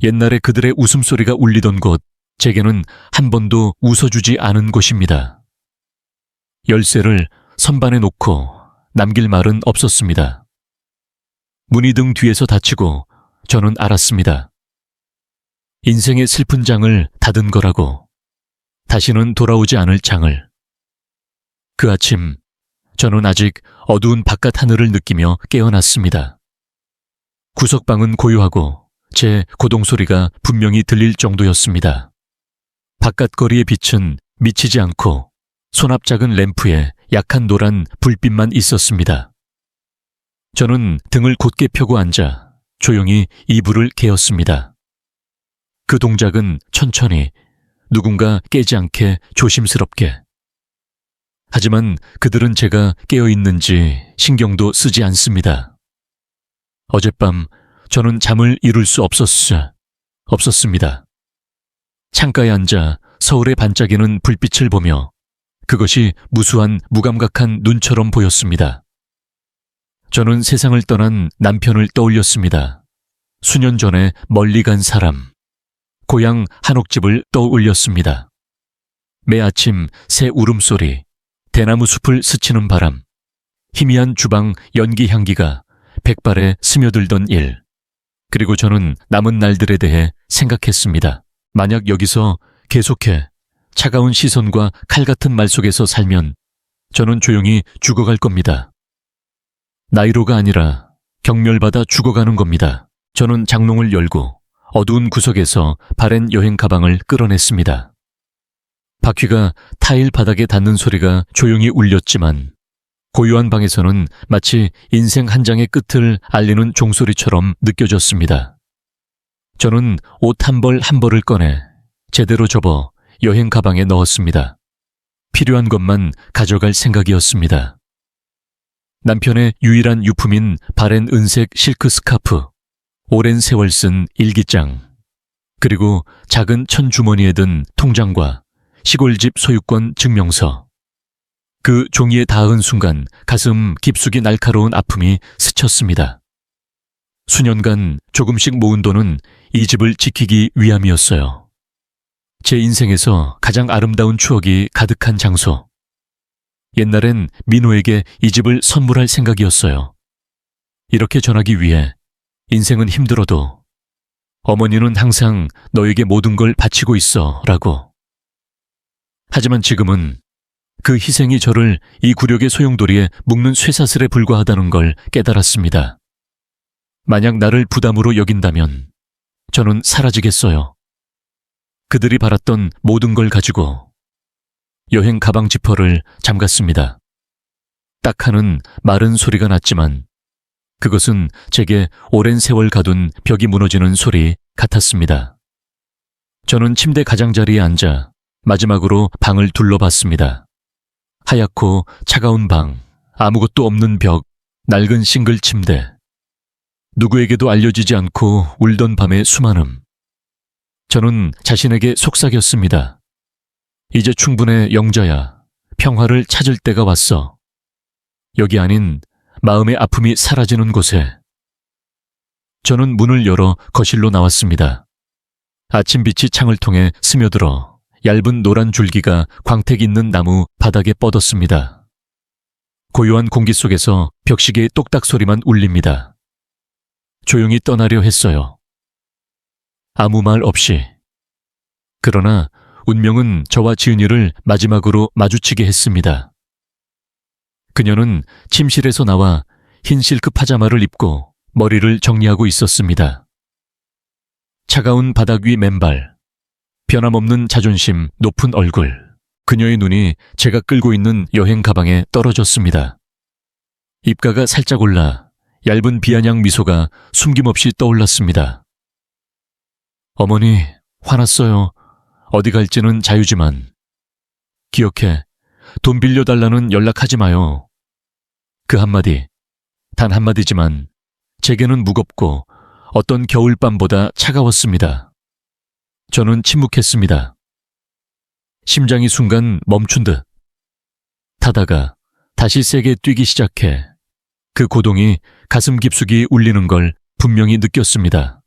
옛날에 그들의 웃음소리가 울리던 곳, 제게는 한 번도 웃어주지 않은 곳입니다. 열쇠를 선반에 놓고 남길 말은 없었습니다. 문이 등 뒤에서 닫히고 저는 알았습니다. 인생의 슬픈 장을 닫은 거라고. 다시는 돌아오지 않을 장을. 그 아침 저는 아직 어두운 바깥 하늘을 느끼며 깨어났습니다. 구석방은 고요하고 제 고동소리가 분명히 들릴 정도였습니다. 바깥 거리의 빛은 미치지 않고 손앞 작은 램프에 약한 노란 불빛만 있었습니다. 저는 등을 곧게 펴고 앉아 조용히 이불을 개었습니다. 그 동작은 천천히, 누군가 깨지 않게 조심스럽게. 하지만 그들은 제가 깨어있는지 신경도 쓰지 않습니다. 어젯밤 저는 잠을 이룰 수 없었습니다. 창가에 앉아 서울의 반짝이는 불빛을 보며 그것이 무수한 무감각한 눈처럼 보였습니다. 저는 세상을 떠난 남편을 떠올렸습니다. 수년 전에 멀리 간 사람, 고향 한옥집을 떠올렸습니다. 매 아침 새 울음소리, 대나무 숲을 스치는 바람, 희미한 주방 연기 향기가 백발에 스며들던 일, 그리고 저는 남은 날들에 대해 생각했습니다. 만약 여기서 계속해 차가운 시선과 칼 같은 말 속에서 살면 저는 조용히 죽어갈 겁니다. 나이로가 아니라 경멸받아 죽어가는 겁니다. 저는 장롱을 열고 어두운 구석에서 바랜 여행 가방을 끌어냈습니다. 바퀴가 타일 바닥에 닿는 소리가 조용히 울렸지만 고요한 방에서는 마치 인생 한 장의 끝을 알리는 종소리처럼 느껴졌습니다. 저는 옷 한 벌 한 벌을 꺼내 제대로 접어 여행 가방에 넣었습니다. 필요한 것만 가져갈 생각이었습니다. 남편의 유일한 유품인 바랜 은색 실크 스카프, 오랜 세월 쓴 일기장, 그리고 작은 천주머니에 든 통장과 시골집 소유권 증명서. 그 종이에 닿은 순간 가슴 깊숙이 날카로운 아픔이 스쳤습니다. 수년간 조금씩 모은 돈은 이 집을 지키기 위함이었어요. 제 인생에서 가장 아름다운 추억이 가득한 장소. 옛날엔 민호에게 이 집을 선물할 생각이었어요. 이렇게 전하기 위해 인생은 힘들어도 어머니는 항상 너에게 모든 걸 바치고 있어 라고. 하지만 지금은 그 희생이 저를 이 굴욕의 소용돌이에 묶는 쇠사슬에 불과하다는 걸 깨달았습니다. 만약 나를 부담으로 여긴다면 저는 사라지겠어요. 그들이 바랐던 모든 걸 가지고 여행 가방 지퍼를 잠갔습니다. 딱 하는 마른 소리가 났지만 그것은 제게 오랜 세월 가둔 벽이 무너지는 소리 같았습니다. 저는 침대 가장자리에 앉아 마지막으로 방을 둘러봤습니다. 하얗고 차가운 방, 아무것도 없는 벽, 낡은 싱글 침대. 누구에게도 알려지지 않고 울던 밤의 수많음. 저는 자신에게 속삭였습니다. 이제 충분해, 영자야. 평화를 찾을 때가 왔어. 여기 아닌 마음의 아픔이 사라지는 곳에. 저는 문을 열어 거실로 나왔습니다. 아침빛이 창을 통해 스며들어 얇은 노란 줄기가 광택 있는 나무 바닥에 뻗었습니다. 고요한 공기 속에서 벽시계의 똑딱 소리만 울립니다. 조용히 떠나려 했어요. 아무 말 없이. 그러나 운명은 저와 지은이를 마지막으로 마주치게 했습니다. 그녀는 침실에서 나와 흰 실크 파자마를 입고 머리를 정리하고 있었습니다. 차가운 바닥 위 맨발, 변함없는 자존심, 높은 얼굴. 그녀의 눈이 제가 끌고 있는 여행 가방에 떨어졌습니다. 입가가 살짝 올라 얇은 비아냥 미소가 숨김없이 떠올랐습니다. 어머니, 화났어요. 어디 갈지는 자유지만. 기억해. 돈 빌려달라는 연락하지 마요. 그 한마디, 단 한마디지만 제게는 무겁고 어떤 겨울밤보다 차가웠습니다. 저는 침묵했습니다. 심장이 순간 멈춘 듯. 타다가 다시 세게 뛰기 시작해 그 고동이 가슴 깊숙이 울리는 걸 분명히 느꼈습니다.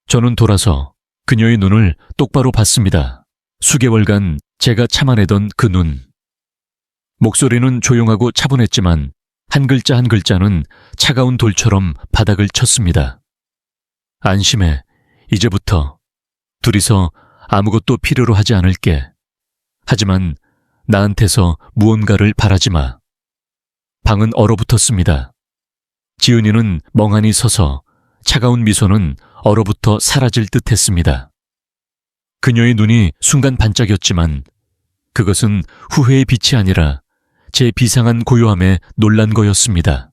저는 돌아서 그녀의 눈을 똑바로 봤습니다. 수개월간 제가 참아내던 그 눈. 목소리는 조용하고 차분했지만 한 글자 한 글자는 차가운 돌처럼 바닥을 쳤습니다. 안심해. 이제부터 둘이서 아무것도 필요로 하지 않을게. 하지만 나한테서 무언가를 바라지 마. 방은 얼어붙었습니다. 지은이는 멍하니 서서 차가운 미소는 얼어붙어 사라질 듯 했습니다. 그녀의 눈이 순간 반짝였지만 그것은 후회의 빛이 아니라 제 비상한 고요함에 놀란 거였습니다.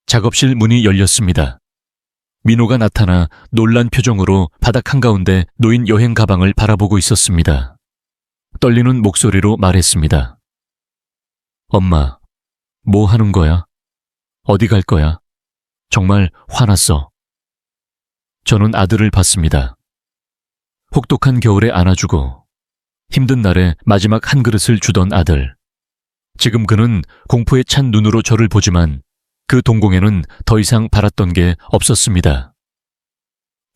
작업실 문이 열렸습니다. 민호가 나타나 놀란 표정으로 바닥 한가운데 놓인 여행 가방을 바라보고 있었습니다. 떨리는 목소리로 말했습니다. 엄마, 뭐 하는 거야? 어디 갈 거야? 정말 화났어. 저는 아들을 봤습니다. 혹독한 겨울에 안아주고 힘든 날에 마지막 한 그릇을 주던 아들. 지금 그는 공포에 찬 눈으로 저를 보지만 그 동공에는 더 이상 바랐던 게 없었습니다.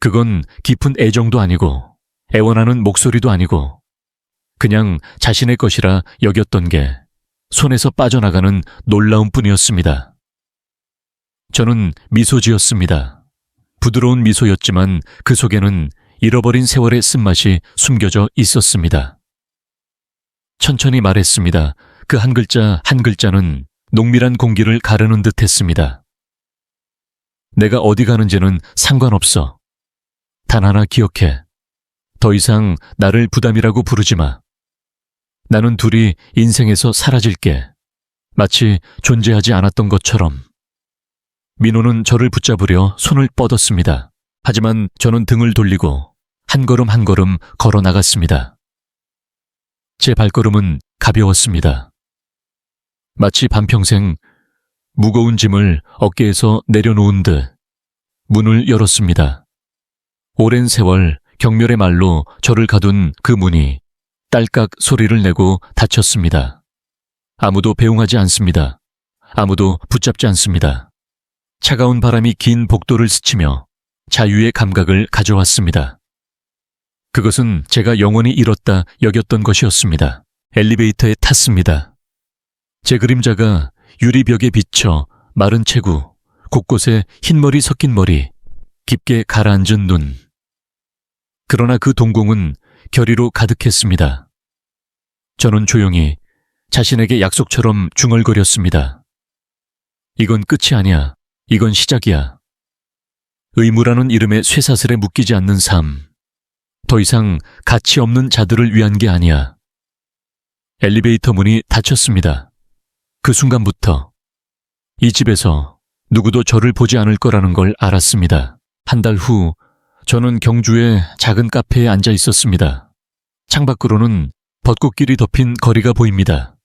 그건 깊은 애정도 아니고 애원하는 목소리도 아니고 그냥 자신의 것이라 여겼던 게 손에서 빠져나가는 놀라움 뿐이었습니다. 저는 미소 지었습니다. 부드러운 미소였지만 그 속에는 잃어버린 세월의 쓴맛이 숨겨져 있었습니다. 천천히 말했습니다. 그 한 글자 한 글자는 농밀한 공기를 가르는 듯 했습니다. 내가 어디 가는지는 상관없어. 단 하나 기억해. 더 이상 나를 부담이라고 부르지 마. 나는 둘이 인생에서 사라질게. 마치 존재하지 않았던 것처럼. 민호는 저를 붙잡으려 손을 뻗었습니다. 하지만 저는 등을 돌리고 한 걸음 한 걸음 걸어 나갔습니다. 제 발걸음은 가벼웠습니다. 마치 반평생 무거운 짐을 어깨에서 내려놓은 듯 문을 열었습니다. 오랜 세월 경멸의 말로 저를 가둔 그 문이 딸깍 소리를 내고 닫혔습니다. 아무도 배웅하지 않습니다. 아무도 붙잡지 않습니다. 차가운 바람이 긴 복도를 스치며 자유의 감각을 가져왔습니다. 그것은 제가 영원히 잃었다 여겼던 것이었습니다. 엘리베이터에 탔습니다. 제 그림자가 유리벽에 비쳐 마른 체구, 곳곳에 흰머리 섞인 머리, 깊게 가라앉은 눈. 그러나 그 동공은 결의로 가득했습니다. 저는 조용히 자신에게 약속처럼 중얼거렸습니다. 이건 끝이 아니야. 이건 시작이야. 의무라는 이름의 쇠사슬에 묶이지 않는 삶. 더 이상 가치 없는 자들을 위한 게 아니야. 엘리베이터 문이 닫혔습니다. 그 순간부터 이 집에서 누구도 저를 보지 않을 거라는 걸 알았습니다. 한 달 후 저는 경주의 작은 카페에 앉아 있었습니다. 창밖으로는 벚꽃길이 덮인 거리가 보입니다.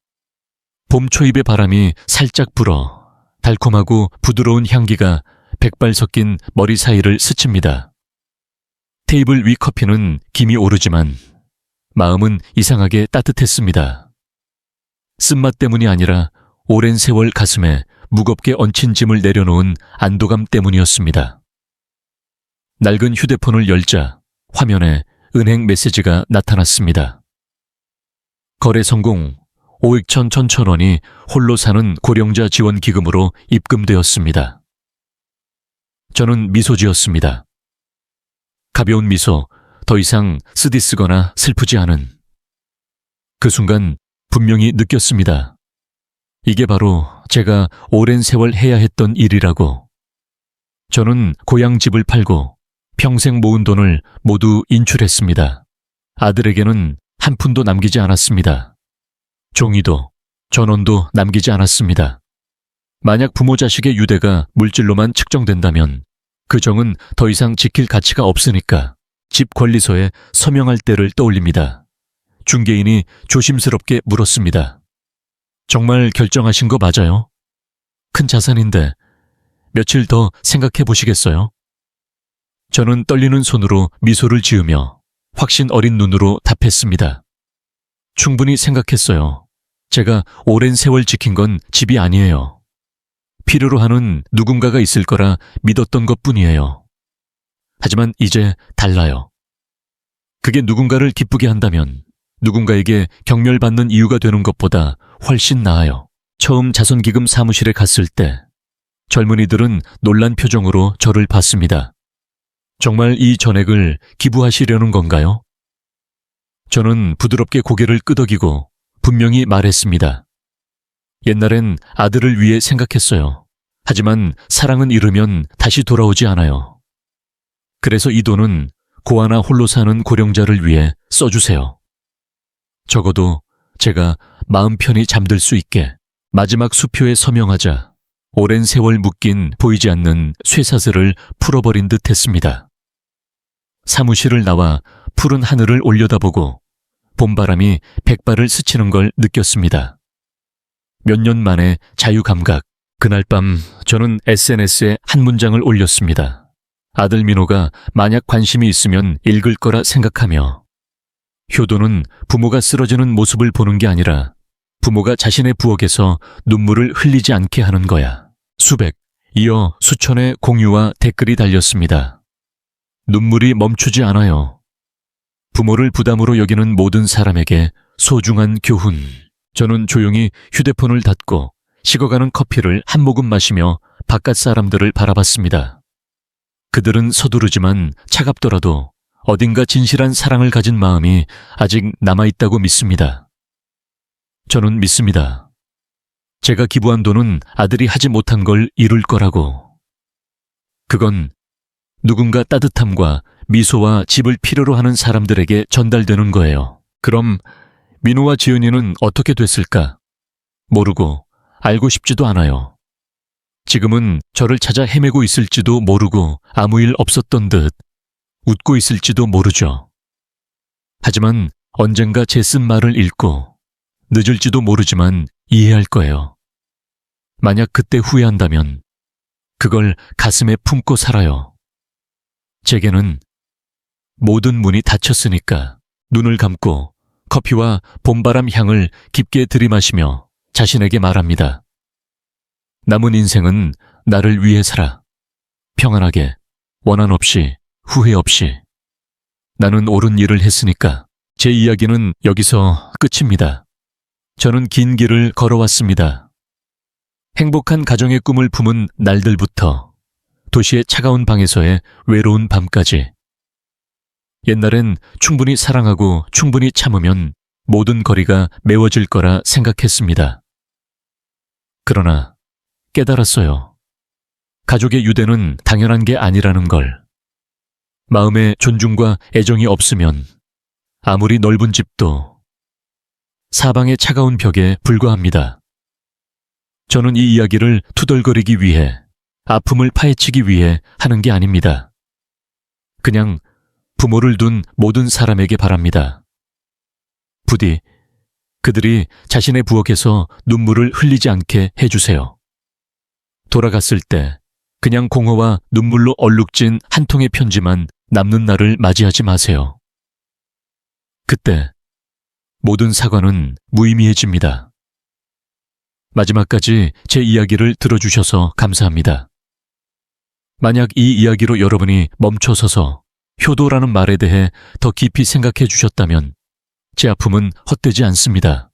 봄 초입의 바람이 살짝 불어 달콤하고 부드러운 향기가 백발 섞인 머리 사이를 스칩니다. 테이블 위 커피는 김이 오르지만 마음은 이상하게 따뜻했습니다. 쓴맛 때문이 아니라 오랜 세월 가슴에 무겁게 얹힌 짐을 내려놓은 안도감 때문이었습니다. 낡은 휴대폰을 열자 화면에 은행 메시지가 나타났습니다. 거래 성공, 500천 천천원이 홀로 사는 고령자 지원 기금으로 입금되었습니다. 저는 미소 지었습니다. 가벼운 미소, 더 이상 쓰디쓰거나 슬프지 않은. 그 순간 분명히 느꼈습니다. 이게 바로 제가 오랜 세월 해야 했던 일이라고. 저는 고향 집을 팔고 평생 모은 돈을 모두 인출했습니다. 아들에게는 한 푼도 남기지 않았습니다. 종이도, 전원도 남기지 않았습니다. 만약 부모 자식의 유대가 물질로만 측정된다면 그 정은 더 이상 지킬 가치가 없으니까 집 권리서에 서명할 때를 떠올립니다. 중개인이 조심스럽게 물었습니다. 정말 결정하신 거 맞아요? 큰 자산인데 며칠 더 생각해 보시겠어요? 저는 떨리는 손으로 미소를 지으며 확신 어린 눈으로 답했습니다. 충분히 생각했어요. 제가 오랜 세월 지킨 건 집이 아니에요. 필요로 하는 누군가가 있을 거라 믿었던 것뿐이에요. 하지만 이제 달라요. 그게 누군가를 기쁘게 한다면 누군가에게 경멸받는 이유가 되는 것보다 훨씬 나아요. 처음 자선기금 사무실에 갔을 때 젊은이들은 놀란 표정으로 저를 봤습니다. 정말 이 전액을 기부하시려는 건가요? 저는 부드럽게 고개를 끄덕이고 분명히 말했습니다. 옛날엔 아들을 위해 생각했어요. 하지만 사랑은 잃으면 다시 돌아오지 않아요. 그래서 이 돈은 고아나 홀로 사는 고령자를 위해 써주세요. 적어도 제가 마음 편히 잠들 수 있게. 마지막 수표에 서명하자 오랜 세월 묶인 보이지 않는 쇠사슬을 풀어버린 듯 했습니다. 사무실을 나와 푸른 하늘을 올려다보고 봄바람이 백발을 스치는 걸 느꼈습니다. 몇 년 만에 자유감각. 그날 밤 저는 SNS에 한 문장을 올렸습니다. 아들 민호가 만약 관심이 있으면 읽을 거라 생각하며, 효도는 부모가 쓰러지는 모습을 보는 게 아니라 부모가 자신의 부엌에서 눈물을 흘리지 않게 하는 거야. 수백, 이어 수천의 공유와 댓글이 달렸습니다. 눈물이 멈추지 않아요. 부모를 부담으로 여기는 모든 사람에게 소중한 교훈. 저는 조용히 휴대폰을 닫고 식어가는 커피를 한 모금 마시며 바깥 사람들을 바라봤습니다. 그들은 서두르지만 차갑더라도 어딘가 진실한 사랑을 가진 마음이 아직 남아있다고 믿습니다. 저는 믿습니다. 제가 기부한 돈은 아들이 하지 못한 걸 이룰 거라고. 그건 누군가 따뜻함과 미소와 집을 필요로 하는 사람들에게 전달되는 거예요. 그럼 민호와 지은이는 어떻게 됐을까? 모르고 알고 싶지도 않아요. 지금은 저를 찾아 헤매고 있을지도 모르고 아무 일 없었던 듯 웃고 있을지도 모르죠. 하지만 언젠가 제 쓴 말을 읽고 늦을지도 모르지만 이해할 거예요. 만약 그때 후회한다면 그걸 가슴에 품고 살아요. 제게는 모든 문이 닫혔으니까. 눈을 감고 커피와 봄바람 향을 깊게 들이마시며 자신에게 말합니다. 남은 인생은 나를 위해 살아. 평안하게, 원한 없이, 후회 없이. 나는 옳은 일을 했으니까. 제 이야기는 여기서 끝입니다. 저는 긴 길을 걸어왔습니다. 행복한 가정의 꿈을 품은 날들부터 도시의 차가운 방에서의 외로운 밤까지. 옛날엔 충분히 사랑하고 충분히 참으면 모든 거리가 메워질 거라 생각했습니다. 그러나 깨달았어요. 가족의 유대는 당연한 게 아니라는 걸. 마음에 존중과 애정이 없으면 아무리 넓은 집도 사방의 차가운 벽에 불과합니다. 저는 이 이야기를 투덜거리기 위해, 아픔을 파헤치기 위해 하는 게 아닙니다. 그냥 부모를 둔 모든 사람에게 바랍니다. 부디 그들이 자신의 부엌에서 눈물을 흘리지 않게 해주세요. 돌아갔을 때 그냥 공허와 눈물로 얼룩진 한 통의 편지만 남는 날을 맞이하지 마세요. 그때 모든 사과는 무의미해집니다. 마지막까지 제 이야기를 들어주셔서 감사합니다. 만약 이 이야기로 여러분이 멈춰서서 효도라는 말에 대해 더 깊이 생각해 주셨다면 제 아픔은 헛되지 않습니다.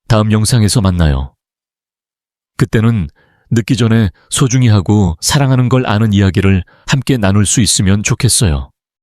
다음 영상에서 만나요. 그때는 늦기 전에 소중히 하고 사랑하는 걸 아는 이야기를 함께 나눌 수 있으면 좋겠어요.